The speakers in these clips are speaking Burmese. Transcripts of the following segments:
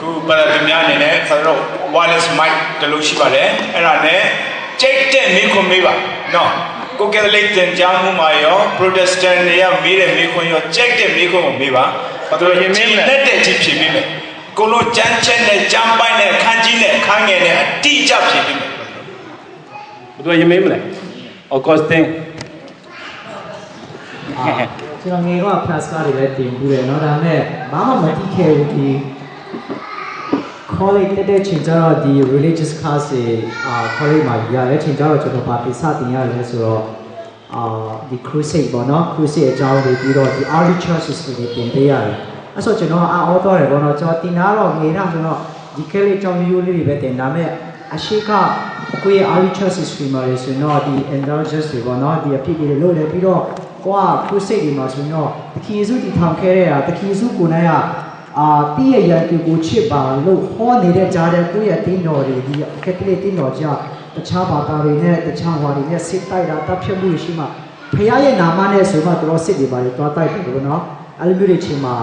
Ku pada dunia ni, kalau wireless mic terlalu sibuk era ni cek mikro meba, no. Ku Catholic dan jamu mayo, Protestant ni ya mire mikro yo cek mikro meba. Kalau ni net cip cip ni, kalau jangan ni jampai ni kanji ni kangen ni dijap cip ni. Betul je mem lah. Augustine. ကျွန်တော်ငယ်က plus ကားတွေလည်းတင်ပြီးတယ်เนาะဒါပေမဲ့ဘာမှမသိခဲ့ဘူးဒီ college တဲ့ချိန်ကျတော့ဒီ religious class တွေcollege မှာရတဲ့ချိန်ကျတော့ကျွန်တော်ဗာပြစတင်ရတယ်ဆိုတော့ဒီ crusade ပေါ့เนาะ crusade အကြောင်းတွေပြီးတော့ဒီ early churches တွေတင်ပေးရတယ်အဲ့ဆိုကျွန်တော်အော်တော့တယ်ပေါ့เนาะကျွန်တော်တင်တာတော့ငယ်တာဆိုတော့ဒီ college အကြောင်းမျိုးလေးတွေပဲတင်ဒါပေမဲ့အရှိကကိုယ့်ရဲ့ early churches တွေမှာလေဆိုတော့ဒီ indulgence တွေပေါ့เนาะဒီအဖြစ်တွေလို့လည်းပြီးတော့ကိုက crusade တွေမှာဆိုတော့တခင်ယေရှုတည်ထောင်ခဲ့တဲ့တခင်ယေရှုကိုယ်နိုင်တီးရရတူကိုချစ်ပါလို့ဟောနေတဲ့ကြားတဲ့ကိုယ့်ရဲ့တင်းတော်တွေဒီကက်သလစ်တင်းတော်ကြတခြားဘာသာတွေနဲ့တခြားဟွာတွေနဲ့စစ်တိုက်တာတပ်ဖြတ်မှုရှိမှဖခင်ရဲ့နာမနဲ့ဆိုမှတို့စစ်တွေပါလေတွားတိုက်တယ်လို့နော်အဲ့လိုမျိုးတွေချိန်မှာ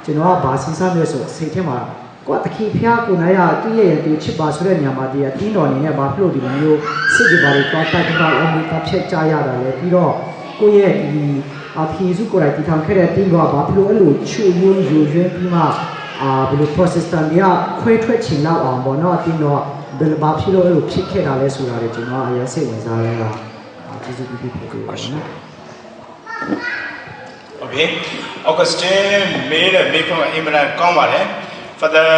ကျွန်တော်ကဘာစဉ်းစားမျိုးဆိုစိတ်ထဲမှာကိုယ်တခင်ဖခင်ကိုယ်နိုင်တီးရရတူချစ်ပါဆိုတဲ့ညမှာဒီတင်းတော်အနေနဲ့ဘာဖြစ်လို့ဒီလိုမျိုးစစ်တွေပါလေတွားတိုက်တာအမှုတပ်ဖြတ်ကြရတာလေပြီးတော့ကိုယ့်ရဲ့ဒီခီစုကိုယ်တိုင်တည်ထောင်ခဲ့တဲ့တင်းတော်ကဘာဖြစ်လို့အဲ့လိုချူယွန်းယူရင်းပြီးမှဘယ်လို Protestant တွေကခွဲထွက်ချင်တော့အောင်ပေါ့နော်တင်းတော်ဘယ်လိုဘာဖြစ်လို့အဲ့လိုဖြစ်ခဲ့တာလဲဆိုတာတွေကျွန်တော်အရင်စိတ်ဝင်စားလဲတာကျေးဇူးပြုဖြစ်ပြီးပါနော် Okay Augustine မေးတဲ့မိခွန်းအင်မတန်ကောင်းပါတယ် Father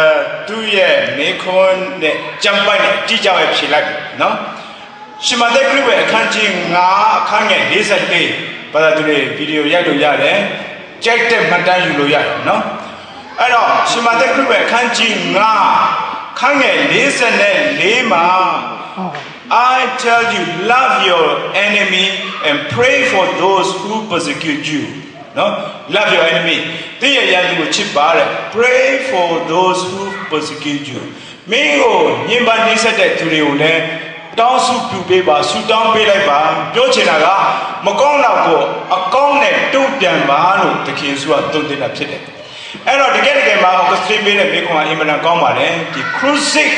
သူ့ရဲ့မိခွန်းနဲ့ကြံပိုက်နဲ့ကြည့်ကြပဲဖြေလိုက်နော်ရှင်မသက်ခရစ်ရဲ့အခန်းကြီး9အခန်းငယ်44ဘာသာသူတွေဗီဒီယိုရိုက်လို့ရတယ်ကြိုက်တဲ့မှတ်တမ်းယူလို့ရတယ်နော်အဲ့တော့ရှင်မသက်ခရစ်ရဲ့အခန်းကြီး9ခန်းငယ်44မှာ I tell you love your enemy and pray for those who persecute you no love your enemy တဲ့ရန်သူကိုချစ်ပါတယ် pray for those who persecute you မင်းကိုညှဉ်းပန်းနှိပ်စက်တဲ့သူတွေကိုလည်းတောင်းစုပြုပေးပါဆူတောင်းပေးလိုက်ပါပြောချင်တာကမကောင်းတာကိုအကောင်းနဲ့တုံ့ပြန်ပါလို့တခင်ဆိုကတုံ့တင်တာဖြစ်တယ်အဲ့တော့တကယ်မှာ Augustine ပေးတဲ့မိကွန်ကအင်မတန်ကောင်းပါတယ်ဒီ crusade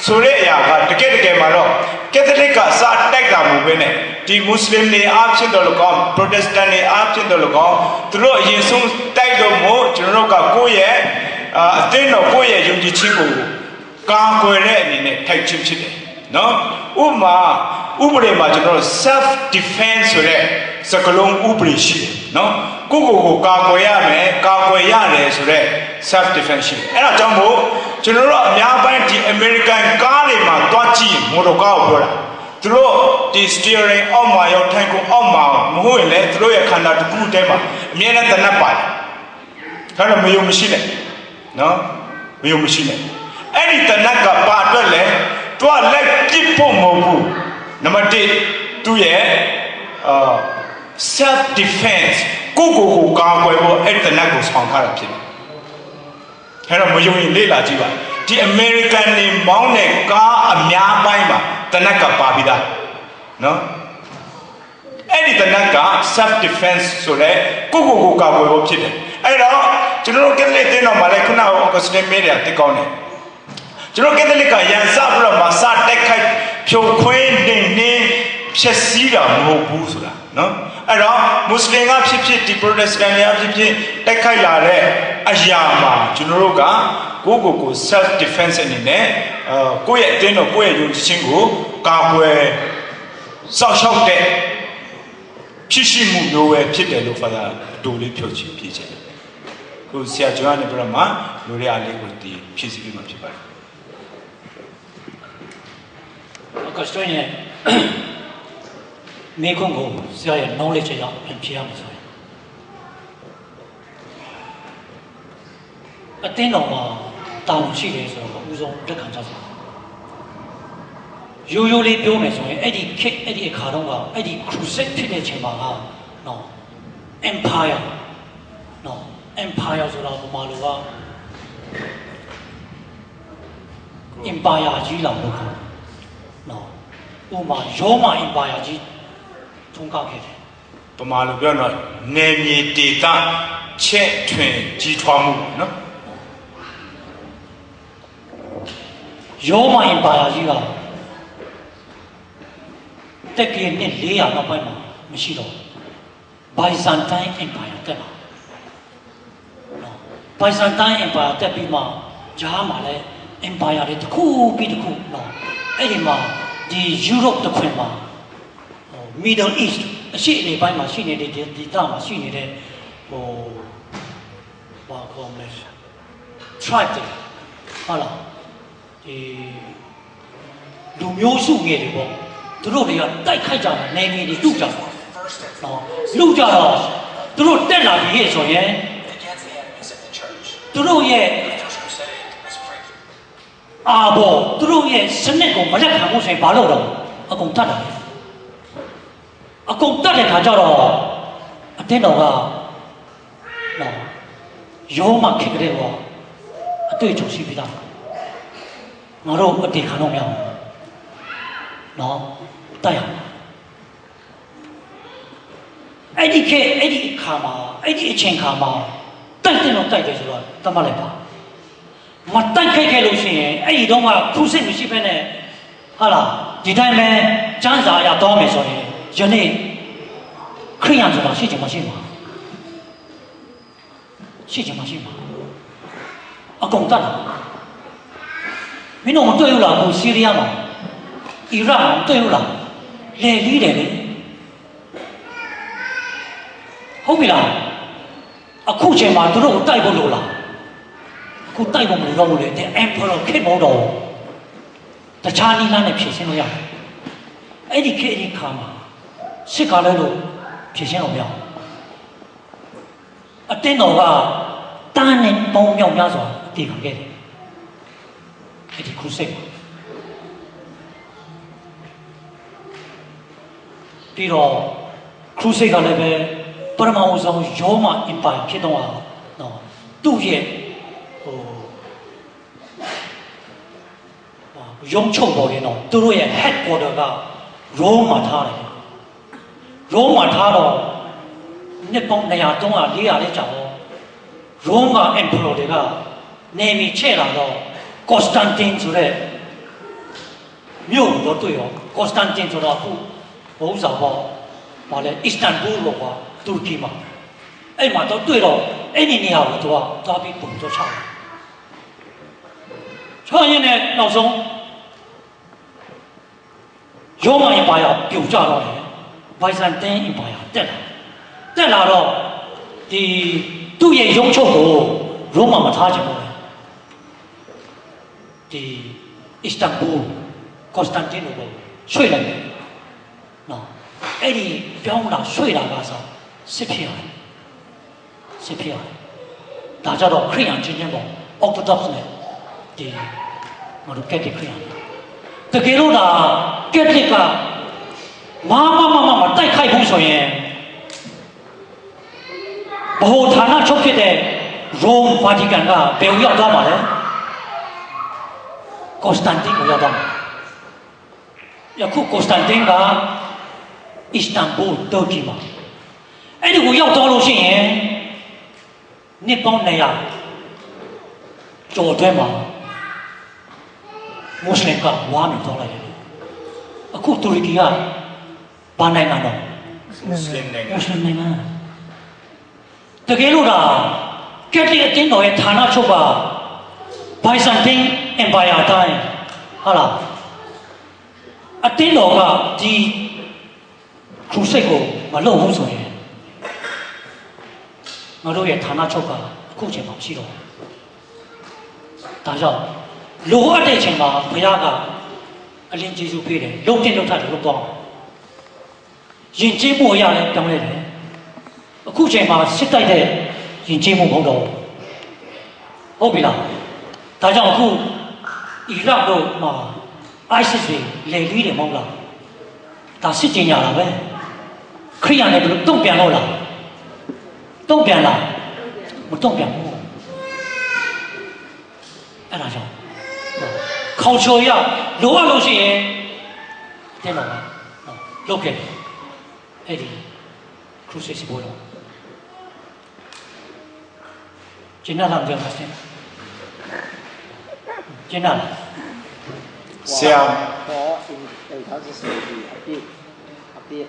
ဆိုတဲ့အရာကတကယ်မှာတော့ Catholic ကစာတိုက်တာမဟုတ်ဘဲနဲ့ဒီ Muslim တွေအားဖြင့်တော့လည်းကောင်း Protestant တွေအားဖြင့်တော့လည်းကောင်းသူတို့အရင်ဆုံးတိုက်လို့မို့ကျွန်တော်တို့ကကိုယ့်ရဲ့အသင်းတော်ကိုယ့်ရဲ့ယုံကြည်ခြင်းကိုကာကွယ်တဲ့အနေနဲ့ထိုက်ခြင်းဖြစ်တယ်နော်ဥမာဥပဒေမှာကျွန်တော် self defense ဆိုတဲ့စကားလုံးဥပဒေရှိတယ်နော်ကိုကာကွယ်ရမယ်ကာကွယ်ရတယ်ဆိုတဲ့ self defense ရှိတယ်အဲ့ဒါကြောင့်မို့ကျွန်တော်တို့အများပိုင်းဒီ American ကားတွေမှာတွားကြည့်မော်တော်ကားကိုပြောတာသူတို့ဒီ steering အောက်မှာရောထိုင်ကုန်အောက်မှာမဟုတ်ရင်လည်းသူတို့ရဲ့ခန္ဓာတစ်ခုတည်းမှာအမြဲတမ်းတနတ်ပါတယ်ဒါတော့မယုံမရှိနဲ့နော်မယုံမရှိနဲ့အဲ့ဒီတနတ်ကပါအတွက်လဲတွားလိုက်ပြစ်ဖို့မဟုတ်ဘူးနံပါတ်1သူ့ရဲ့self defense ကိုကာကွယ်ဖို့အဲ့ဒီတနတ်ကိုဆောင်ထားတာဖြစ်တယ်အဲ့တော့မယုံရင်လေ့လာကြည့်ပါဒီ American နေမောင်းတဲ့ကားအများပိုင်းမှာတနတ်ကပါပြီးသားနော်အဲ့ဒီတနတ်က self defense ဆိုတဲ့ကိုကာကွယ်ဖို့ဖြစ်တယ်အဲ့တော့ကျွန်တော်တို့ကက်သလစ်တင်းတော်မှာလည်းခုနက Augustine မေးတယ်တိတ်ကောင်းတယ်ကျွန်တော်ကက်သလစ်ကရန်စပြီးတော့မစတက်ခိုက်ဖြိုခွင်းနေဖြက်စီးတာမဟုတ်ဘူးဆိုတာနော်အဲ့တော့မွတ်စလင်ကဖြစ်ဒီ Protestant တွေဖြစ်တက်ခိုက်လာတဲ့အရာမှာကျွန်တော်တို့ကကို self defense အနေနဲ့ကိုယ့်ရဲ့အတင်းတော်ကိုယ့်ရဲ့ယုံကြည်ခြင်းကိုကာကွယ်စောင့်ရှောက်တဲ့ဖြစ်ရှိမှုမျိုးပဲဖြစ်တယ်လို့ Father အတူလေးဖြုတ်ချင်ဖြစ်ချင်တယ်ကိုဆရာကျော်ကနေပြတော့မှလူတွေအားလေးကိုတည်ဖြစ်စီပြီးမှဖြစ်ပါတယ်Augustine ရဲ့မိခွန်းကိုဆရာရဲ့ knowledge အရပြန်ဖြေရမယ်ဆိုရင်အတင်းတော်မှာတောင်းရှိတယ်ဆိုတော့အဦးဆုံးလက်ခံကြစမ်းရိုးလေးပြောမယ်ဆိုရင်အဲ့ဒီခေတ်အဲ့ဒီအခါတော့ကအဲ့ဒီ crusade ဖြစ်တဲ့ချိန်မှာကနော် empire နော် empire ဆိုတာဘာမှလို့က empire ကြီးလောက်လို့ခေါ်နော်ဥမာရောမ empire ကြီးထုံးကောက်ခဲ့တယ်ပမာလိုပြောတော့နေမြေဒေသချက်ထွင်ကြီးထွားမှုနော် Roma Empire ကြီးကတက်ကင်းနဲ့400နောက်ပိုင်းမှာမရှိတော့ Byzantine Empire တက်လာနော် Byzantine Empire တက်ပြီးမှဂျားမှာလည်း Empire တွေတစ်ခုပြီးတစ်ခုနော်အဲ့ဒီမှာဒီ Europe တစ်ခွင်မှာ Middle East အရှေ့အလယ်ပိုင်းမှာရှိနေတဲ့ဒေသမှာရှိနေတဲ့ဘာခေါ်မလဲ tribe တွေဟုတ်လားဒီလူမျိုးစုငယ်တွေပေါ့သူတို့တွေကတိုက်ခိုက်ကြတာနေနေတွေတူကြတာနော်လူကြတော့သူတို့တက်လာပြီဆိုရင်သူတို့ရဲ့ဘောသူတို့ရဲ့စနစ်ကိုမလက်ခံဖို့ဆိုရင်ဘာလုပ်တော့အကုန်တတ်တယ်အကုန်တတ်တဲ့ခါကျတော့အတင်းတော်ကနော်ရောမခက်ကြတဲ့ကွာအတွေ့အကြုံရှိပြီးသားငါတို့အတေခံတော့မရဘူးနော်တိုက်ရအောင်အဲ့ဒီခါမှာအဲ့ဒီအချိန်ခါမှာတိုက်တယ်တော့တိုက်တယ်ဆိုတော့တမလိုက်ပါမတိုက်ခိုက်ခဲ့လို့ရှိရင်အဲ့ဒီတော့ကခူးစိတ်မရှိဘဲနဲ့ဟာလားဒီတိုင်းပဲကျန်းစာရတော့မယ်ဆိုရင်ယနေ့ခရိယန်ဆိုတာရှိချင်မရှိမှာရှိချင်မရှိမှာအကုန်တတ်တယ်မင်းတို့မတွေ့ဘူးလားကိုဆီးရီးယားမှာအီရတ်မှာမတွေ့ဘူးလားလေလီးတယ်လေဟုတ်ပြီလားအခုချိန်မှာသူတို့ကိုတိုက်ဖို့လိုလားအခုတိုက်ဖို့မလိုတော့ဘူးလေတဲ့ Emperor ခေတ်မဟုတ်တော့တခြားနည်းလမ်းနဲ့ဖြည့်ရှင်းလို့ရတယ်အဲ့ဒီခေတ်ဒီခါမှာစစ်ကားလဲလို့ဖြည့်ရှင်းလို့မရဘူးအတင်းတော်ကတန်းနဲ့ပေါင်းမြောက်များစွာတည်ခံခဲ့တယ်အဲ့ဒီခူးစိတ်ပြီးတော့ခရူစိတ်ကလည်းပဲပရမဝဆောင်ရောမအင်ပါယာဖြစ်တော့နော်သူ့ရဲ့ရုံးချုပ်ပေါ်ရင်တော့သူတို့ရဲ့ headquarter ကရောမှာထားတယ်ရောမှာထားတော့နှစ်ပေါင်း200 300 400လေးကြာတော့ရောမ emperor တွေကနေမီချဲ့လာတော့ကော့စတန်တင်းဆိုတဲ့မြို့တော့တွေ့ရောကော့စတန်တင်းဆိုတော့အခုဘုံဆောင်ပေါ့ဘာလဲအစ္စတန်ဘူလ်လို့ကွာတူရကီမှာအဲ့မှာတော့တွေ့တော့အဲ့ဒီနေရာကိုသူကသွားပြီးပုံတော့ချတယ်ချရင်လည်းနောက်ဆုံးရောမအင်ပါယာပြုတ်ကျတော့တယ်ဘိုင်ဇန်တင်းအင်ပါယာတက်လာတော့ဒီသူ့ရဲ့ရုံးချုပ်ကိုရောမမထားချင်ဘူးဒီအစ္စတန်ဘူလ်ကော့စတန်တင်းလို့ရွှေ့လိုက်တယ်နော်အဲ့ဒီပြောင်းလာရွှေ့လာပါဆိုစစ်ဖြစ်ရတယ်ဒါကြတော့ခရိယန်ချင်းပေါ့ Orthodox နဲ့ဒီငါတို့ကက်သလစ်ခရိယန်တကယ်လို့ဒါကက်သလစ်ကမတိုက်ခိုက်ဘူးဆိုရင်ဘဟိုဌာနချုပ်ဖြစ်တဲ့ Rome Vatican ကဘယ်ရောက်သွားမှာလဲကော့စတန်တင်းကိုရောက်သွားမှာယခုကော့စတန်တင်းကအစ္စတန်ဘူလ်တူရကီမှာအဲ့ဒီကိုရောက်သွားလို့ရှိရင်နှစ်ပေါင်း200ကျော်တွဲမှာမွတ်စလင်ကဝါမြသွားလိုက်တယ်အခုတူရကီကဘာနိုင်ငံတော့မွတ်စလင်နိုင်ငံတကယ်လို့ဒါကက်သလစ်အတင်းတော်ရဲ့ဌာနချုပ်ကဘိုင်ဇန်တင်းအင်ပါယာတိုင်းဟာလားအတင်းတော်ကဒီခရူစိတ်ကိုမလုပ်ဘူးဆိုရင်ငါတို့ရဲ့ဌာနချုပ်ကအခုချိန်မှာမရှိတော့ဘူးဒါကြောင့်လိုအပ်တဲ့ချိန်မှာဘုရားကအလင်းကျေးဇူးပေးတယ်လုံတင်လုံထတယ်လို့ပြောအောင်ယဉ်ကျေးမှုအရာလည်းပြောင်းလဲတယ်အခုချိန်မှာစစ်တိုက်တဲ့ယဉ်ကျေးမှုမဟုတ်တော့ဟုတ်ပြီလားဒါကြောင့်အခုအီရတ်တို့မှာ ISIS တွေလေလီးတယ်မဟုတ်လားဒါစစ်ကြင်ရတာပဲခရိယန်လည်းဘယ်လိုတုံ့ပြန်လို့လားတုံ့ပြန်လားမတုံ့ပြန်ဘူးအဲ့ဒါကြောင့်ခေါင်းချိုရလိုအပ်လို့ရှိရင်တဲ့မှာလုပ်ခဲ့တယ်အဲ့ဒီခရူစစ်ဘောတော့ကျင်းလာကြမှာစင်ကျင်းလာ ဆရာ ဟောအဲ့ဒါဆိုဆိုဒီအပြည့်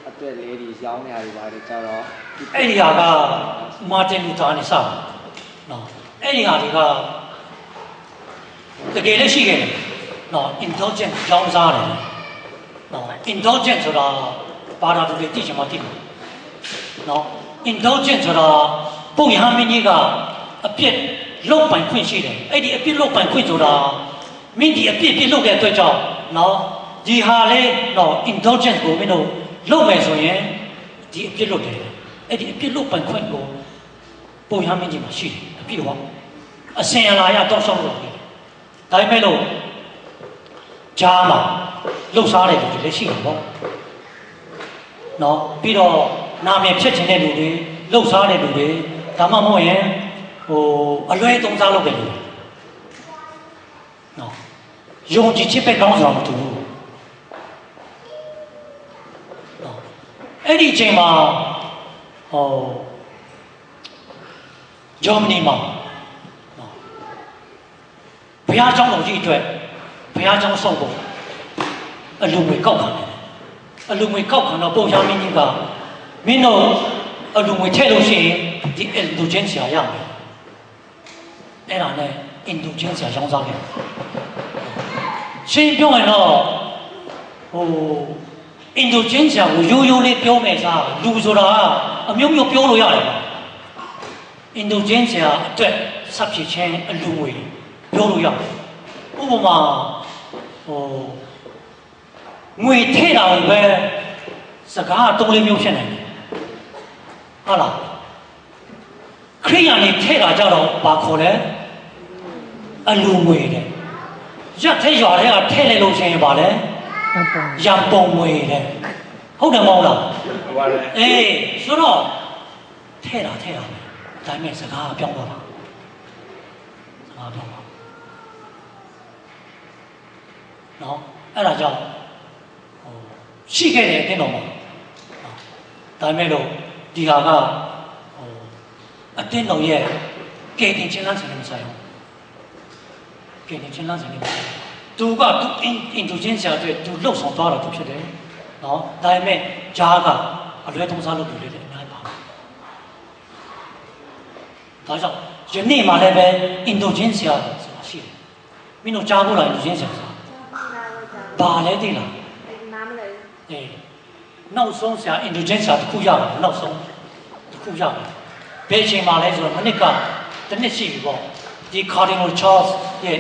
အတွက်လေးတွေရောင်းနေရတယ်ပါတယ်ကျတော့ အဲ့ဒီဟာကမာတင်လူသားနဲ့စတယ်နော်အဲ့ဒီဟာတွေကတကယ်လည်းရှိခဲ့တယ်နော် indulgent ကြောင်းစားတယ်နော် indulgent ဆိုတာဘာသာတူတွေသိချင်မှသိတယ်နော် indulgent ဆိုတာပုံရဟန်းမင်းကြီးကအပြစ်လုတ်ပိုင်ခွင့်ရှိတယ်အဲ့ဒီအပြစ်လုတ်ပိုင်ခွင့်ဆိုတာမင်းဒီအပြစ်လုတ်တဲ့အတွက်ကြောင့်နော်ဒီဟာလေးနော် indulgent ကိုမင်းတို့လုတ်မယ်ဆိုရင်ဒီအပြစ်လုတ်တယ်အဲ့ဒီအပြစ်လုတ်ပိုင်ခွင့်ကိုပုံရဟန်းမင်းကြီးမှာရှိတယ်အပြစ်ဟောအစင်အလာရတောက်ဆောင်လို့တယ်ဒါပေမဲ့လို့ဂျားမှာလှုပ်ရှားတဲ့လူတွေလည်းရှိတယ်ပေါ့နော်ပြီးတော့နာမည်ဖြစ်ချင်တဲ့လူတွေလှုပ်ရှားတဲ့လူတွေဒါမှမဟုတ်ရင်အလွဲသုံးစားလုပ်တဲ့လူတွေနော်ယုံကြည်ချစ်ပဲကောင်းဆောင်မတူဘူးနော်အဲ့ဒီအချိန်မှာဂျာမနီမှာနော်ဘုရားကျောင်းတော်ကြီးအတွက်ဘုရားကျောင်းဆောက်ဖို့အလူငွေကောက်ခံတယ်အလူငွေကောက်ခံတော့ပုံရမင်းကြီးကမင်းတို့အလူငွေထည့်လို့ရှိရင်ဒီအလူချင်းဆရာရမယ်အဲ့ဒါနဲ့အင်ဒူချင်းဆရာရောင်းစားခဲ့ရှင်းပြောရင်တော့အင်ဒူချင်းဆရာကိုရိုးရိုးလေးပြောမယ်စားလူဆိုတာအမျိုးမျိုးပြောလို့ရတယ်အင်ဒူချင်းဆရာအတွက်စပ်ဖြစ်ချင်းအလူငွေပြောလို့ရတယ်ဥပမာငွေထည့်တာကိုပဲစကားသုံးလေးမျိုးဖြစ်နိုင်တယ်ဟုတ်လားခရိယာနေထည့်တာကြတော့ဘာခေါ်လဲအလူငွေတဲ့ရက်ထဲရွာထဲကထည့်လိုက်လို့ရှိရင်ဘာလဲရံပုံငွေတဲ့ဟုတ်တယ်မဟုတ်လားဟုတ်ပါတယ်အေးဆိုတော့ထည့်တာဒါပေမဲ့စကားပြောင်းသွားတာစကားပြောင်းသွားနော်အဲ့ဒါကြောင့်ရှိခဲ့တယ်တဲ့တော့မှာဒါပေမဲ့လို့ဒီဟာကအတင်းတော်ရဲ့ကဲတင်ချင်းလမ်းစဉ်နဲ့မဆိုင်ဘူးကဲတင်ချင်းလမ်းစဉ်နဲ့မဆိုင်ဘူးသူအင်ဒူချင်းဆရာတွေသူလှုပ်ဆောင်သွားတာသူဖြစ်တယ်နော်ဒါပေမဲ့ဂျားကအလွဲသုံးစားလုပ်သူတွေလည်းအများကြီးပါဒါကြောင့်ယနေ့မှလည်းပဲအင်ဒူချင်းဆရာဆိုတာရှိတယ်မင်းတို့ကြားဖို့လားအင်ဒူချင်းဆရာဆိုတာဘာလဲသိလားနားမလဲအေးနောက်ဆုံးဆရာအင်ဒူချင်းဆရာတစ်ခုရပါတယ်နောက်ဆုံးတစ်ခုရတယ်ဘယ်အချိန်မှလဲဆိုတော့မနစ်ကတစ်နှစ်ရှိပြီပေါ့ဒီ Cardinal Charles ရဲ့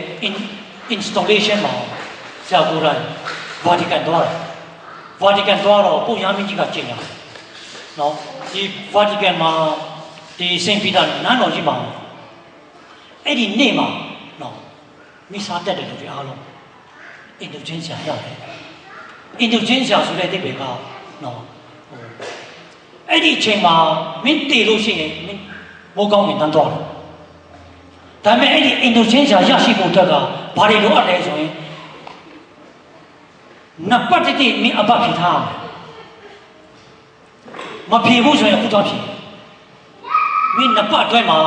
installation မှာဆရာကိုယ်တိုင် Vatican သွားတယ် Vatican သွားတော့ပို့ရမင်းကြီးကကျင့်ရတယ်နော်ဒီ Vatican မှာဒီ Saint Peter နန်းတော်ကြီးမှာအဲ့ဒီနေ့မှာနော်မိစားတက်တဲ့လူတွေအားလုံးအင်ဒူချင်းဆရာရတယ်အင်ဒူချင်းဆရာဆိုတဲ့အဓိပ္ပာယ်ကနော်အဲ့ဒီအချိန်မှာမင်းတည်လို့ရှိရင်မင်းမိုးကောင်းမြင်တန်းသွားတယ်ဒါပေမဲ့အဲ့ဒီအင်ဒိုချင်းဆရာရရှိဖို့အတွက်ကဘာတွေလိုအပ်လဲဆိုရင်နံပါတ်1မင်းအဘဖြေထားမဖြေဘူးဆိုရင်အခုတော့ဖြေမင်းနံပါတ်အတွဲမှာ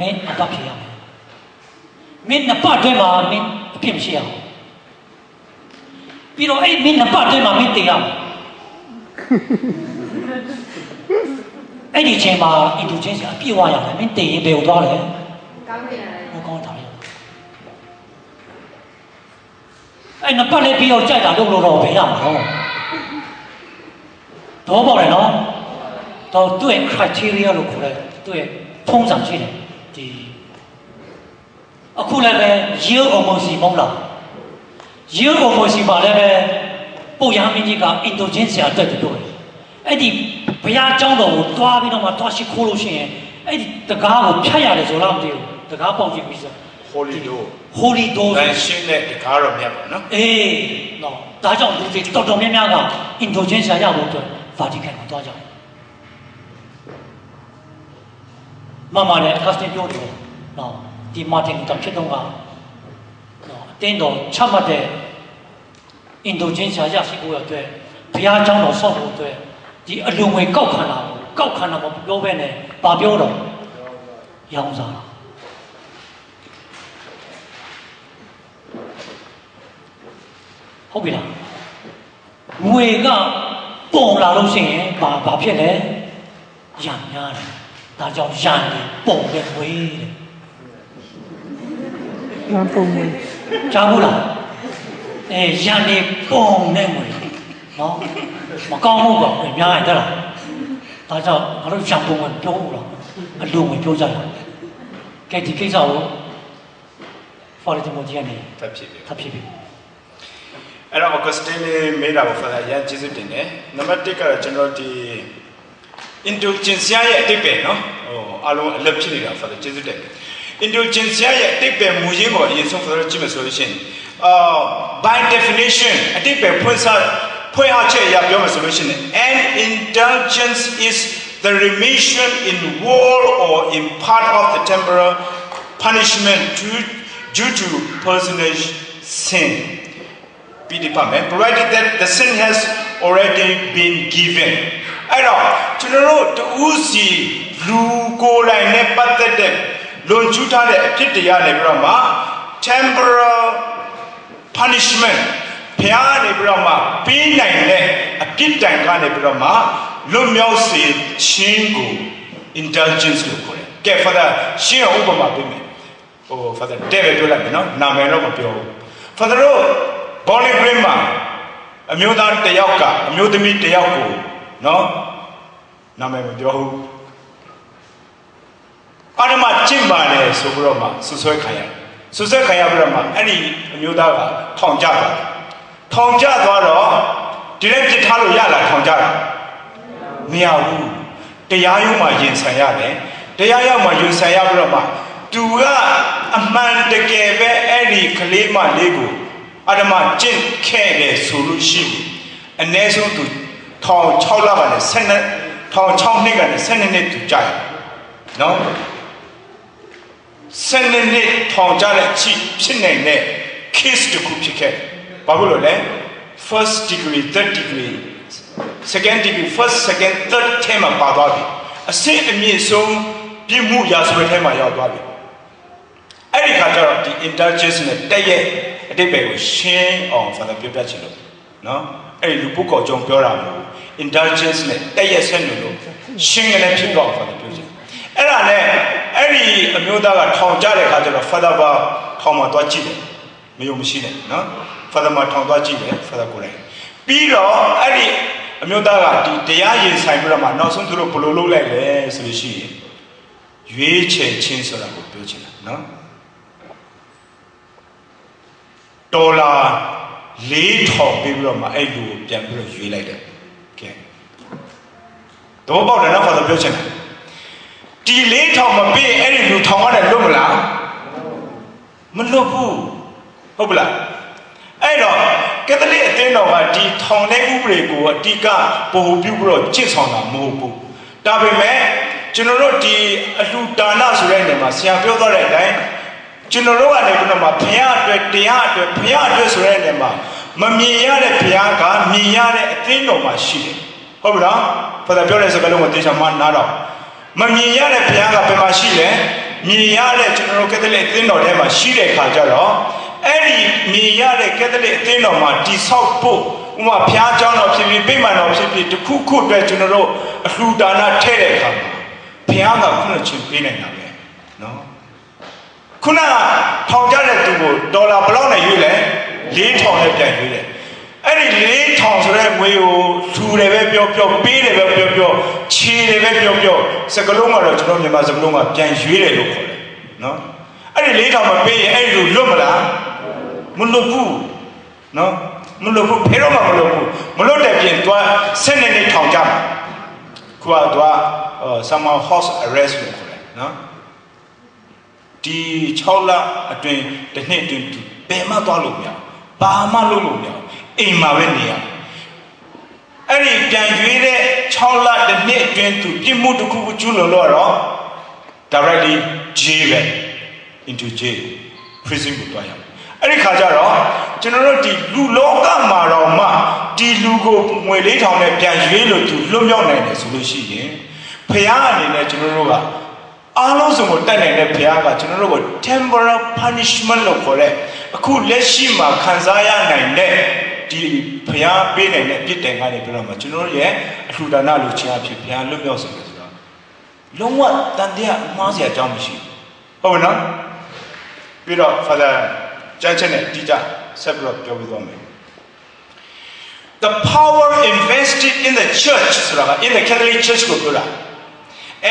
မင်းအဘဖြေရမယ်မင်းနံပါတ်အတွဲမှာမင်းအပြစ်မရှိရအောင်ပြီးတော့အဲ့မင်းနံပါတ်အတွဲမှာမင်းတည်ရမယ်အဲ့ဒီအချိန်မှာအင်ဒူချင်းဆရာအပြည့်ဝရတယ်မင်းတည်ရင်ဘယ်ကိုသွားလဲကောင်းတယ်ဟုတ်ကောင်းတာပဲအဲ့နံပါတ်လေးပြီးတော့ကြိုက်တာလုပ်လို့တော့ဘယ်ရမှာတော့ပေါက်တယ်နော်တော့သူ့ရဲ့ criteria လို့ခေါ်တယ်သူ့ရဲ့ထုံးစံရှိတယ်ဒီအခုလည်းပဲ yield or mercy မဟုတ်လား yield or mercy မှာလည်းပဲပို့ရမင်းကြီးကအင်ဒိုချင်းဆရာအတွက်ပြောတယ်အဲ့ဒီဘုရားကျောင်းတော်ကိုတွားပြီးတော့မှတွားရှိခိုးလို့ရှိရင်အဲ့ဒီတကားကိုဖြတ်ရတယ်ဆိုတော့မသိဘူးတကားပေါက်ကြည့်ပြီးဆို Holy Door တန် ရှင်းတဲ့တကားတော်မြတ်ပါနော်အေးနော်ဒါကြောင့်လူတွေတော်တော်များများကအင်ဒိုချင်းဆရာရဖို့အတွက် Vatican ကိုတွားကြတယ်မမလည်းအကစတင်ပြောတယ်နော်ဒီမာတင်တဖြစ်တော့ကနော်အတင်းတော်ချမှတ်တဲ့အင်ဒိုချင်းဆရာရရှိဖို့အတွက်ဘုရားကျောင်းတော်ဆောက်ဖို့အတွက်ဒီအလူငွေကောက်ခံတာမပြောဘဲနဲ့ဘာပြောတော့ရောင်းစားတာ ဟုတ်ပြီလားငွေကပုံလာလို့ရှိရင်ဘာဖြစ်လဲရံများတယ်ဒါကြောင့်ရံတယ်ပုံတဲ့ငွေတဲ့ရံပုံငွေကြားဘူးလားရံနေပုံတဲ့ငွေနော်မကောင်းဘူးကွာငွေများရင်တဲ့လားဒါကြောင့်ငါတို့ရံပုံငွေပြောဘူးလားအလိုငွေပြောကြတယ်ကဲဒီကိစ္စကို for the Timothy ထပ်ဖြစ်ပြီ ထပ်ဖြစ်ပြီ အဲ့တော့ Augustine မေးတာကို Father ရန်ကျေးဇူးတင်တယ်နံပါတ်1ကတော့ကျွန်တော်ဒီ indulgencia ရဲ့အတိတ်ပဲเนาะအားလုံးအလက်ဖြစ်နေတာ Father ကျေးဇူးတင်တယ် indulgencia ရဲ့အတိတ်ပဲမူရင်းကိုအရင်ဆုံး Father ကြည့်မယ်ဆိုလို့ရှိရင်by definition အတိတ်ပဲဖွင့်အားချက်အရပြောမယ်ဆိုလို့ရှိရင် an indulgence is the remission in whole or in part of the temporal punishment due to personal sin provided that the sin has already been given အဲ့တော့ကျွန်တော်တို့တူးစီလူကိုယ်တိုင်နဲ့ပတ်သက်တဲ့လွန်ကျူးထားတဲ့အဖြစ်တရားတွေပြီးတော့မှ temporal punishment ဘုရားနေပြီးတော့မှပြီးနိုင်တဲ့အပြစ်ဒဏ်ကနေပြီးတော့မှလွတ်မြောက်စေခြင်းကို indulgence လို့ခေါ်တယ်ကဲ Father ရှင်းအောင်ဥပမာပေးမယ်Father တဲ့ပဲပြောလိုက်မယ်နော်နာမည်တော့မပြောဘူး Father တို့ Bowling Green မှာအမျိုးသားတစ်ယောက်ကအမျိုးသမီးတစ်ယောက်ကိုနော်နာမည်မပြောဘူးအာရမကျင့်ပါလေဆိုပြီးတော့မှဆွဆွဲခံရပြီးတော့မှအဲ့ဒီအမျိုးသားကထောင်ကျသွားတော့ဒီလည်းပြစ်ထားလို့ရလားထောင်ကျတာမရဘူးတရားရုံးမှာရင်ဆိုင်ရတယ်တရားရောက်မှရင်ဆိုင်ရပြီးတော့မှသူကအမှန်တကယ်ပဲအဲ့ဒီကလေးမလေးကိုအာရမကျင့်ခဲ့တယ်ဆိုလို့ရှိရင်အ ਨੇ ဆုံးသူထောင်6လကနေ12ထောင်6နှစ်ကနေ12နှစ်သူကြာတယ်နော်12နှစ်ထောင်ကြတဲ့အချိဖြစ်နိုင်တဲ့ case တစ်ခုဖြစ်ခဲ့ဘာလို့လဲ first degree third degree second degree first second third ထဲမှာပါသွားပြီအဆင့်အမြင့်ဆုံးပြစ်မှုရာဇဝတ်ထဲမှာရောက်သွားပြီအဲ့ဒီခါကျတော့ဒီ indulgence နဲ့တက်ရဲ့အတိတ်ပဲကိုရှင်းအောင် Father ပြောပြချင်လို့နော်အဲ့ဒီလူပုဂ္ဂိုလ်ကြောင့်ပြောတာမဟုတ် indulgence နဲ့တက်ရဲ့ဆက်လို့ရှင်းကနေဖြစ်တော့ Father ပြောချင်အဲ့ဒါနဲ့အဲ့ဒီအမျိုးသားကထောင်ကြတဲ့ခါကျတော့ Father ဘာထောင်မှာသွားကြည့်တယ်မယုံမရှိနဲ့နော် Father မှာထောင်သွားကြည့်တယ် Father ကိုယ်တိုင်ပြီးတော့အဲ့ဒီအမျိုးသားကဒီတရားရင်ဆိုင်ပြီးတော့မှနောက်ဆုံးသူတို့ဘယ်လိုလုပ်လိုက်လဲဆိုလို့ရှိရင်ရွေးချယ်ခြင်းဆိုတာကိုပြောချင်တာနော်ဒေါ်လာ4,000ပေးပြီးတော့မှအဲ့လူကိုပြန်ပြီးတော့ရွေးလိုက်တယ်ကဲတော့ပေါ့တယ်နော် Father ပြောချင်တာဒီ4,000မပေးအဲ့ဒီလူထောင်ရတယ်လွတ်မလားမလွတ်ဘူးဟုတ်ပလားအဲ့တော့ကက်သလစ်အသင်းတော်ကဒီထောင်တဲ့ဥပဒေကိုအတိကပို့ပြုပြီးတော့ကျင့်ဆောင်တာမဟုတ်ဘူးဒါပေမဲ့ကျွန်တော်တို့ဒီအလှူဒါနဆိုတဲ့နေရာမှာဆရာပြောသွားတဲ့အတိုင်းကျွန်တော်တို့ကနေပြီးတော့မှဘုရားအတွက်တရားအတွက်ဘုရားအတွက်ဆိုတဲ့နေရာမှာမမြင်ရတဲ့ဘုရားကမြင်ရတဲ့အသင်းတော်မှာရှိတယ်ဟုတ်ပြီလား Father ပြောတဲ့စကားလုံးကိုတေချာမှနားတော့မမြင်ရတဲ့ဘုရားကဘယ်မှာရှိလဲမြင်ရတဲ့ကျွန်တော်တို့ကက်သလစ်အသင်းတော်ထဲမှာရှိတဲ့ခါကျတော့အဲ့ဒီမြင်ရတဲ့ကက်သလစ်အသင်းတော်မှာတိဆောက်ဖို့ဥမာဘုရားကျောင်းတော်ဖြစ်ဖြစ်ဗိမာန်တော်ဖြစ်ဖြစ်တစ်ခုခုအတွက်ကျွန်တော်တို့အလှူဒါနထည့်တဲ့အခါမှာဘုရားကခုနချင်းပေးနိုင်တာပဲနော်ခုနထောင်ကြတဲ့သူကိုဒေါ်လာဘယ်လောက်နဲ့ရွေးလဲ4,000နဲ့ပြန်ရွေးတယ်အဲ့ဒီ4,000ဆိုတဲ့ငွေကိုထူတယ်ပဲပြောပေးတယ်ပဲပြောခြေတယ်ပဲပြောစကလုံးကတော့ကျွန်တော်မြန်မာစကလုံးကပြန်ရွေးတယ်လို့ခေါ်တယ်နော်အဲ့ဒီ4,000မပေးရင်အဲ့ဒီလူလွတ်မလားမလွတ်ဘူးနော်မလွတ်ဘူးဖေတော့မှမလွတ်ဘူးမလွတ်တဲ့ပြင်သွား12နှစ်ထောင်ကြမှာခုကတော့somehow house arrest လို့ခေါ်တယ်နော်ဒီ6လအတွင်းတစ်နှစ်အတွင်းဘယ်မှသွားလို့မရဘာမှလုပ်လို့မရအိမ်မှာပဲနေရအဲ့ဒီပြန်ရွေးတဲ့6လတစ်နှစ်အတွင်းသူပြစ်မှုတစ်ခုခုကျူးလွန်လို့တော့ directly jail ပဲ into jail prison ကိုတွားရအောင်အဲ့ဒီခါကျတော့ကျွန်တော်တို့ဒီလူလောကမှာတော့မှဒီလူကိုငွေ4,000နဲ့ပြန်ရွေးလို့သူလွတ်မြောက်နိုင်တယ်ဆိုလို့ရှိရင်ဖခင်အနေနဲ့ကျွန်တော်တို့ကအားလုံးစုံကိုတတ်နိုင်တဲ့ဖခင်ကကျွန်တော်တို့ကို temporal punishment လို့ခေါ်တဲ့အခုလက်ရှိမှာခံစားရနိုင်တဲ့ ဒီဖျားပေးနိုင်တဲ့ပြစ်တင်ကနေပြီးတော့မှကျွန်တော်ရဲ့အထူဒါနလူချင်းအဖြစ်ဖျားလွတ်မြောက်စေတယ်ဆိုတော့လုံးဝတန်တရားမှားစရာအကြောင်းမရှိဘူးဟုတ်နော်ပြီးတော့ Father ကျမ်းချက်နဲ့တိကျဆက်ပြီးတော့ပြောပြသွားမယ် The power invested in the church ဆိုတာက in the Catholic Church ကိုပြောတာ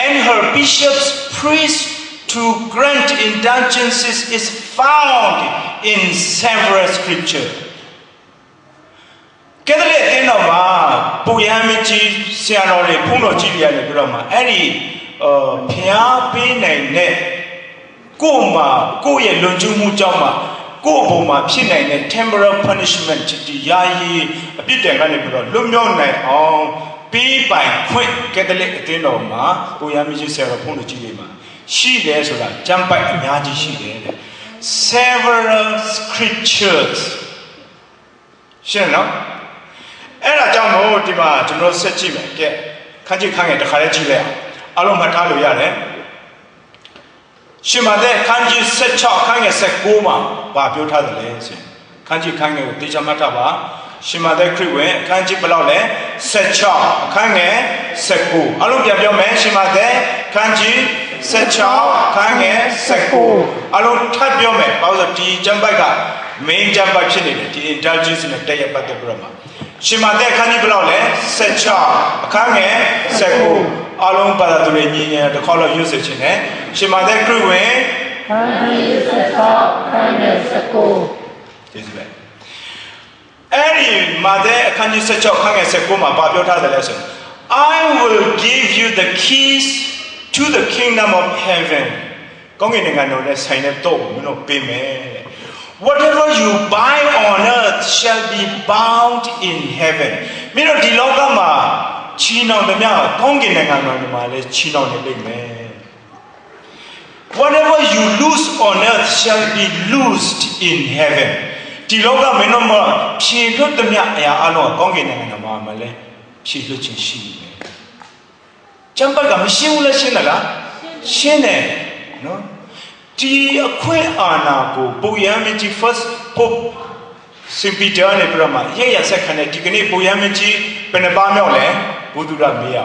and her bishops priests to grant indulgences is found in several scriptures ကက်သလစ်အသင်းတော်မှာပူရမ်းမကြီးဆရာတော်တွေဘုန်းတော်ကြီးတွေရတယ်ပြောတော့မှာအဲ့ဒီဖျားပေးနိုင်တဲ့ကိုယ့်ရဲ့လွန်ကျူးမှုကြောင့်မှာကိုယ့်ဘုံမှာဖြစ်နိုင်တဲ့ temporal punishment ဒီယာယီအပြစ်ဒဏ်ကနေပြီးတော့လွတ်မြောက်နိုင်အောင်ပေးပိုင်ခွင့်ကက်သလစ်အသင်းတော်မှာပူရမ်းမကြီးဆရာတော်ဘုန်းတော်ကြီးတွေမှာရှိတယ်ဆိုတာကျမ်းပိုက်အများကြီးရှိတယ်တဲ့ several scriptures ရှင်းနော်အဲ့ဒါကြောင့်မို့ဒီမှာကျွန်တော်ဆက်ကြည့်မယ်ကဲခန်းကြည့်ခန်းငယ်တစ်ခါလေးကြည့်လိုက်အောင်အားလုံးမှတ်ထားလို့ရတယ်ရှင်မသက်ခန်းကြီး16ခန်းငယ်19မှာဘာပြောထားတယ်လဲဆိုရင်ခန်းကြီးခန်းငယ်ကိုတေချာမှတ်ထားပါရှင်မသက်ခရစ်ဝင်ခန်းကြီးဘယ်လောက်လဲ16ခန်းငယ်19အားလုံးပြန်ပြောမယ်ရှင်မသက်ခန်းကြီး16ခန်းငယ်19အားလုံးထပ်ပြောမယ်ဘာလို့ဆိုဒီကျမ်းပိုက်က main ကျမ်းပိုက်ဖြစ်နေတယ်ဒီ indulgence နဲ့တည့်ရပတ်သက်ပြီးတော့မှာရှင်မသက်ခန်းကြီးဘယ်လောက်လဲ16အခန်းငယ်19အားလုံးပါဒသူတွေညီညာတစ်ခေါက်လောက်ရွတ်စေခြင်းနဲ့ရှင်မသက်ခရစ်ဝင်ခန်းကြီး16ခန်းငယ်19ကျေးဇူးပဲအဲ့ဒီမသက်အခန်းကြီး16ခန်းငယ်19မှာပြောထားတယ်လဲဆို I will give you the keys to the kingdom of heaven ကောင်းကင်နိုင်ငံတော်နဲ့ဆိုင်တဲ့တော့မင်းတို့ပေးမယ် Whatever you buy on earth shall be bound in heaven မင်းတို့ဒီလောကမှာချီနှောင်သမျှကောင်းကင်နိုင်ငံတော်မှာလည်းချီနှောင်နေလိမ့်မယ် Whatever you lose on earth shall be loosed in heaven ဒီလောကမင်းတို့မှာဖြေလွတ်သမျှအရာအလုံးကောင်းကင်နိုင်ငံတော်မှာလည်းဖြေလွတ်ခြင်းရှိတယ်ကျမ်းပိုက်ကမရှင်းဘူးလားရှင်းတယ်လားရှင်းတယ်နော်ဒီအခွင့်အာဏာကိုပုယံမကြီး first pope Saint Peter နဲ့ပြမှာရရဆက်ခံတဲ့ဒီကနေ့ပုယံမကြီးဘယ်နှပါမြောက်လဲဘုဒ္ဓရမေးရ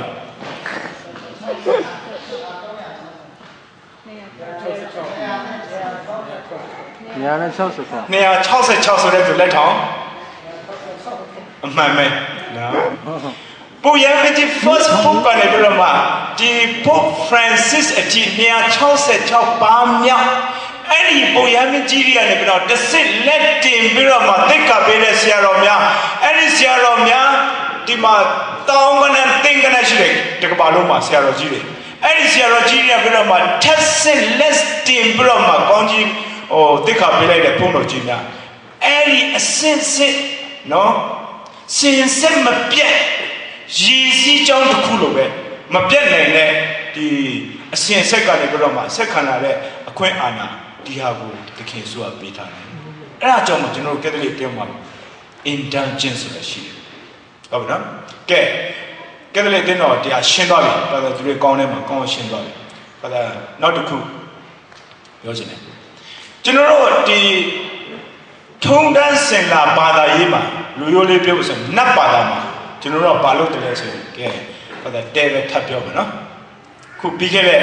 266ဆိုတဲ့သူလက်ထောင်အမှန်ပဲနော်ပုယံမကြီး first pope ကနေပြမှာဒီ Pope Francis အထိ266ပါမြောက်အဲ့ဒီပုယံမကြီးတွေကနေပြီးတော့တစ်စစ်လက်တင်ပြီးတော့မှတိတ်ကပေးတဲ့ဆရာတော်များအဲ့ဒီဆရာတော်များဒီမှာတောင်းကနဲ့သင်္ကနဲ့ရှိတယ်တကဘာလုံးမှာဆရာတော်ကြီးတွေအဲ့ဒီဆရာတော်ကြီးတွေပြီးတော့မှတစ်စစ်လက်တင်ပြီးတော့မှကောင်းကြီးတိတ်ကပေးလိုက်တဲ့ဘုန်းတော်ကြီးများအဲ့ဒီအစင်စစ်နော်စင်စစ်မပြတ်ရည်စည်းကြောင်းတစ်ခုလိုပဲမပြတ်နိုင်တဲ့ဒီအစင်ဆက်ကနေပြီးတော့မှဆက်ခံလာတဲ့အခွင့်အာဏာဒီဟာကိုတခင်ဆိုပေးထားတယ်အဲ့ဒါကြောင့်မို့ကျွန်တော်တို့ကက်သလစ်တဲမှာ indulgence ဆိုတာရှိတယ်ဟုတ်ပြီနော်ကဲကက်သလစ်တဲတော့တရားရှင်းသွားပြီဘာလို့သူတွေကောင်းထဲမှာကောင်းရှင်းသွားပြီဘာသာနောက်တစ်ခုပြောချင်တယ်ကျွန်တော်တို့ဒီထုံတန်းစင်လာဘာသာရေးမှာလူရိုးလေးပြောဆိုနတ်ဘာသာမှာကျွန်တော်တို့ကဘာလို့တလဲဆိုရင်ကဲဘာသာတဲပဲထပ်ပြောမယ်နော်ခုပြီးခဲ့တဲ့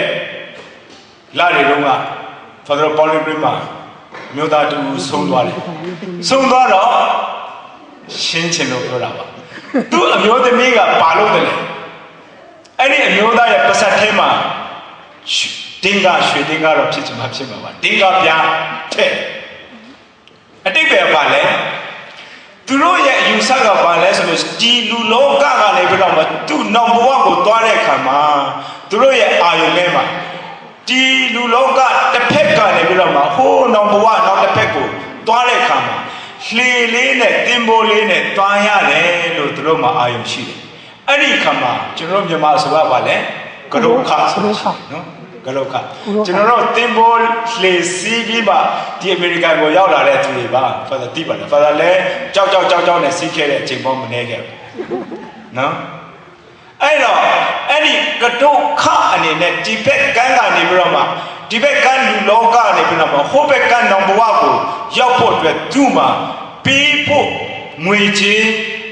လတွေတုန်းက Father Paul Green မှာမြို့သားတူဆုံးသွားတယ်ဆုံးသွားတော့ရှင်းချင်လို့ပြောတာပါသူ့အမျိုးသမီးကဘာလို့တလဲအဲ့ဒီအမျိုးသားရဲ့ပါစက်ထဲမှာတင်းကရွှေတင်းကတော့ဖြစ်ချင်မှဖြစ်မှာပါတင်းကပြားတဲ့အတိတ်ပဲပါလဲသူတို့ရဲ့အယူဆကဘာလဲဆိုလို့ဒီလူလောကကလည်းပြီးတော့မှသူ့နောက်ဘဝကိုသွားတဲ့အခါမှာသူတို့ရဲ့အာယုံထဲမှာဒီလူလောကတစ်ဖက်ကနေပြီးတော့မှဟိုးနောက်ဘဝနောက်တစ်ဖက်ကိုသွားတဲ့အခါမှာလှေလေးနဲ့တင်ပိုးလေးနဲ့သွားရတယ်လို့သူတို့မှာအာယုံရှိတယ်အဲ့ဒီအခါမှာကျွန်တော်တို့မြန်မာဆိုတာဘာလဲကရုခဆိုနော်ကလုတ်ခကျွန်တော်တို့တင်ပိုးလှေစီးပြီးမှဒီအမေရိကန်ကိုရောက်လာတဲ့သူတွေပါဖာသာတိပါလားဖာသာလည်းကြောက်နဲ့စီးခဲ့တဲ့အချိန်ပေါင်းမနေခဲ့ဘူးနော်အဲ့တော့အဲ့ဒီကတုတ်ခအနေနဲ့ဒီဘက်ကန်းကနေပြီးတော့မှဒီဘက်ကန်းလူလောကနေပြီးတော့မှဟိုဘက်ကန်းနောင်ဘဝကိုရောက်ဖို့အတွက်သူ့မှာပေးဖို့ ငွေချင်း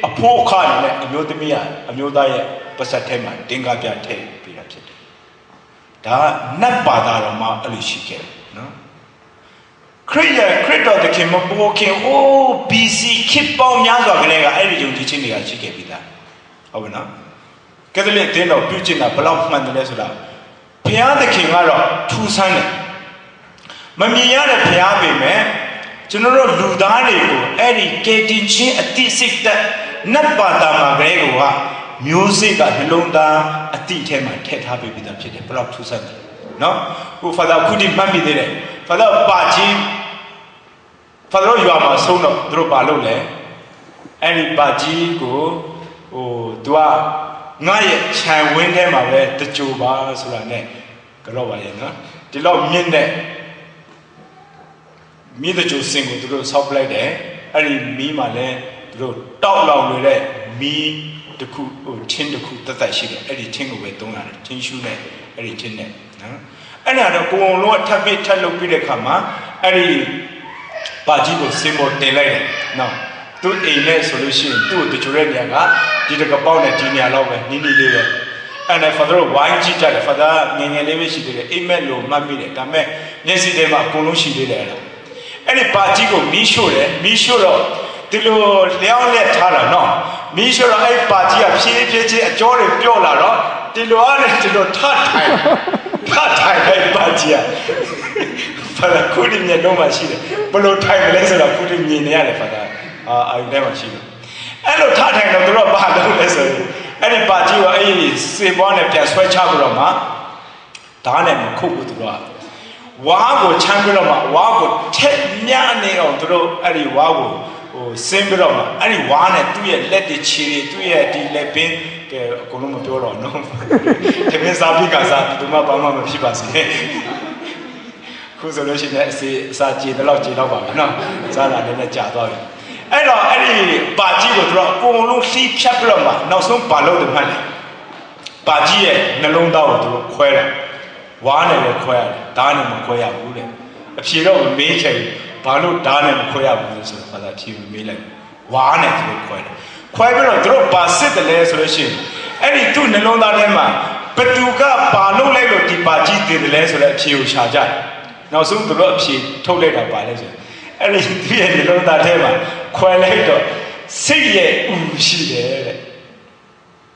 အဖို့အခါနဲ့အမျိုးသမီးအမျိုးသားရဲ့ပါစက်ထဲမှာတင်ကားပြထည့်ပေးတာဖြစ်တယ်ဒါနတ်ဘာသာတော်မှာအဲ့လိုရှိခဲ့နော်ခရစ်တော်သခင်မပေါ်ခင်အိုး BC ခေတ်ပေါင်းများစွာကလေးကအဲ့ဒီယုံကြည်ခြင်းတွေကရှိခဲ့ပြီသားဟုတ်ပြီနော်ကက်သလစ်အသင်းတော်ပြုကျင့်တာဘယ်လောက်မှန်တယ်လဲဆိုတာဘုရားသခင်ကတော့ထူဆန်းတယ်မမြင်ရတဲ့ဘုရားပေမဲ့ကျွန်တော်တို့လူသားတွေကိုအဲ့ဒီကယ်တင်ခြင်းအတိစိတ်သက်နတ်ဘာသာမှာကလေးကမျိုးစိတ်ကနှလုံးသားအတိထဲမှာထည့်ထားပေးပြီးသားဖြစ်တယ်ဘယ်လောက်ထူဆန်းတယ်နော်ဟိုဖာသာခုဒီမှတ်မိသေးတယ်ဖာသာပါကြီးဖာသာရွာမှာဆုံးတော့သူတို့ပါလို့လေအဲ့ဒီပါကြီးကိုဟိုသူကငါရဲ့ခြံဝင်းထဲမှာပဲတကြိုပါဆိုတာ ਨੇ ကြောက်ပါရဲ့နော်ဒီလောက်မြင့်တဲ့မိတကြိုစင်ကိုသူတို့ဆောက်ပလိုက်တယ်အဲ့ဒီမီးမှာလည်းသူတို့တောက်လောင်နေတဲ့မီးတစ်ခုဟိုချင်းတစ်ခုတက်တက်ရှိတယ်အဲ့ဒီချင်းကိုပဲသုံးရတယ်ချင်းရှူးနဲ့အဲ့ဒီချင်းနဲ့နော်အဲ့ဒါတော့ကိုယ်လုံးထပ်ပြီးထပ်လုပ်ပြီးတဲ့ခါမှာအဲ့ဒီပါကြီးကိုစင်ပေါ်တင်လိုက်တယ်နော်သူအိမ်နဲ့ဆိုလို့ရှိရင်သူ့ကိုတချို့တဲ့နေရာကဒီတကပေါက်နဲ့ဒီနေရာလောက်ပဲနီးနီးလေးပဲအဲ့ဒါဖာသာဝိုင်းကြည့်ကြတယ်ဖာသာငယ်ငယ်လေးပဲရှိသေးတယ်အိမ်မက်လို့မှတ်မိတယ်ဒါပေမဲ့မျက်စိထဲမှာအကုန်လုံးရှိသေးတယ်အဲ့ဒီပါကြီးကိုမီးရှို့တယ်မီးရှို့တော့ဒီလိုလျောင်းလက်ထားတာနော်မီးရှို့တော့အဲ့ပါကြီးကဖြည်းဖြည်းချင်းအကြောတွေပြော့လာတော့ဒီလိုအားနဲ့ဒီလိုထထိုင်အဲ့ပါကြီးကဖာသာခုဒီမျက်လုံးမှာရှိတယ်ဘယ်လိုထိုင်မလဲဆိုတော့ခုဒီမြင်နေရတယ်ဖာသာအာရုံထဲမှာရှိတယ်အဲ့လိုထထိုင်တော့သူတို့ဘာလုပ်လဲဆိုရင်အဲ့ဒီပါကြီးကအဲ့ဒီစေပွားနဲ့ပြန်ဆွဲချပြီးတော့မှဓာတ်နဲ့မခုတ်ဘူးသူတို့ကဝါကိုချမ်းပြီးတော့မှဝါကိုထက်မြနေအောင်သူတို့အဲ့ဒီဝါကိုဟိုဆင်းပြီးတော့မှအဲ့ဒီဝါနဲ့သူ့ရဲ့လက်တွေခြေတွေသူ့ရဲ့ဒီလက်ပင်ကဲအကုန်လုံးမပြောတော့နော်တကယ်စားပြီးကစားဒီမှာဘာမှမဖြစ်ပါစေခုဆိုလို့ရှိရင်အစီအစာကြည်တော့ကြည်တော့ပါပဲနော်စားတာလည်းကြာသွားပြီအဲ့တော့အဲ့ဒီပါကြီးကိုသူတို့အကုန်လုံးစီးဖြတ်ပြီးတော့မှနောက်ဆုံးပါလို့တယ်မှတ်တယ်ပါကြီးရဲ့နှလုံးသားကိုသူတို့ခွဲတယ်ဝါနဲ့လည်းခွဲရတယ်ဓာတ်နဲ့မခွဲရဘူးတဲ့အဖြေတော့မေးခဲ့ဘာလို့ဓာတ်နဲ့မခွဲရဘူးဆိုတော့ဘာသာဖြေမေးလိုက်ဝါနဲ့သူတို့ခွဲတယ်ခွဲပြီးတော့သူတို့ပါစစ်တယ်လဲဆိုလို့ရှိရင်အဲ့ဒီသူ့နှလုံးသားထဲမှာဘသူကပါလို့လိုက်လို့ဒီပါကြီးတည်တယ်လဲဆိုတဲ့အဖြေကိုရှာကြတယ်နောက်ဆုံးသူတို့အဖြေထုတ်လိုက်တာပါလဲဆိုအဲ့ဒီသူရဲ့နှလုံးသားထဲမှာခွဲလိုက်တော့စိတ်ရဲ့ဥရှိတယ်တဲ့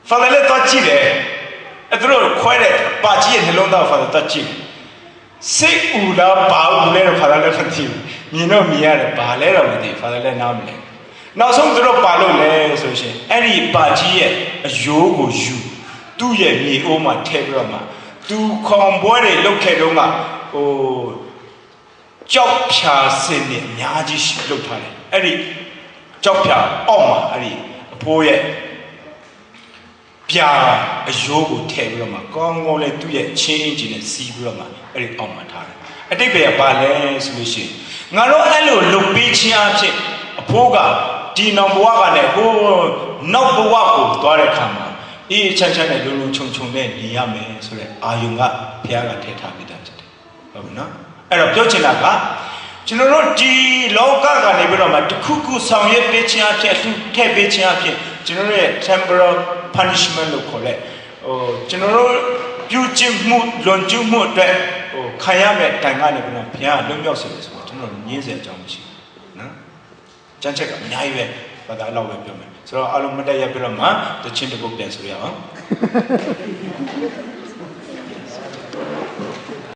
ဖာလည်းတော့ကြည့်တယ်အဲ့သူတို့ခွဲတဲ့ပါကြီးရဲ့နှလုံးသားဖာတော့ကြည့်စိတ်ဥလားပါဥလဲတော့ဖာလည်းမသိဘူးမြင်တော့မြင်ရတယ်ဘာလဲတော့မသိဖာလည်းနားမလဲနောက်ဆုံးသူတို့ပါလို့လဲဆိုရှင်အဲ့ဒီပါကြီးရဲ့အယိုးကိုယူသူ့ရဲ့မြေအိုးမှာထည့်ပြီးတော့မှသူခေါင်ပွဲတွေလုတ်ခဲ့တော့ကဟိုကြောက်ဖြာစင်နဲ့အများကြီးလုတ်ထားတယ်အဲ့ဒီကြောက်ဖြာအောက်မှာအဲ့ဒီအဖိုးရဲ့ပြာအယိုးကိုထည့်ပြီးတော့မှကောင်းကောင်းလေးသူ့ရဲ့ချင်းအင်ဂျင်နဲ့စီးပြီးတော့မှအဲ့ဒီအောက်မှာထားတယ်အတိတ်ပဲပါလဲဆိုလို့ရှိရင်ငါတို့အဲ့လိုလုတ်ပေးခြင်းအဖြစ်အဖိုးကဒီနောင်ဘဝကလည်းဟိုနောက်ဘဝကိုသွားတဲ့အခါမှာအေးချမ်းချမ်းနဲ့လုံလုံခြုံခြုံနဲ့နေရမယ်ဆိုတဲ့အာယုံကဘုရားကထည့်ထားပြီးသားဖြစ်တယ်ဟုတ်ပြီနော်အဲ့တော့ပြောချင်တာကကျွန်တော်တို့ဒီလောကကနေပြီးတော့မှတခုခုဆောင်ရွက်ပေးခြင်းအဖြစ်ထည့်ပေးခြင်းအဖြစ်ကျွန်တော်တို့ရဲ့ temporal punishment လို့ခေါ်တဲ့ဟိုကျွန်တော်တို့ပြုကျင့်မှုလွန်ကျူးမှုအတွက်ဟိုခံရမယ့်တိုင်ကနေပြီးတော့ဘုရားလွတ်မြောက်စေတယ်ဆိုတော့ကျွန်တော်ညင်းစေအကြောင်းမရှိဘူးနော်ကြမ်းချက်ကအများကြီးပဲဘာသာလောက်ပဲပြောမယ်ဆိုတော့အလုံးမတက်ရပြတော့မှတချင်းတစ်ပုတ်ပြန်ဆိုရအောင်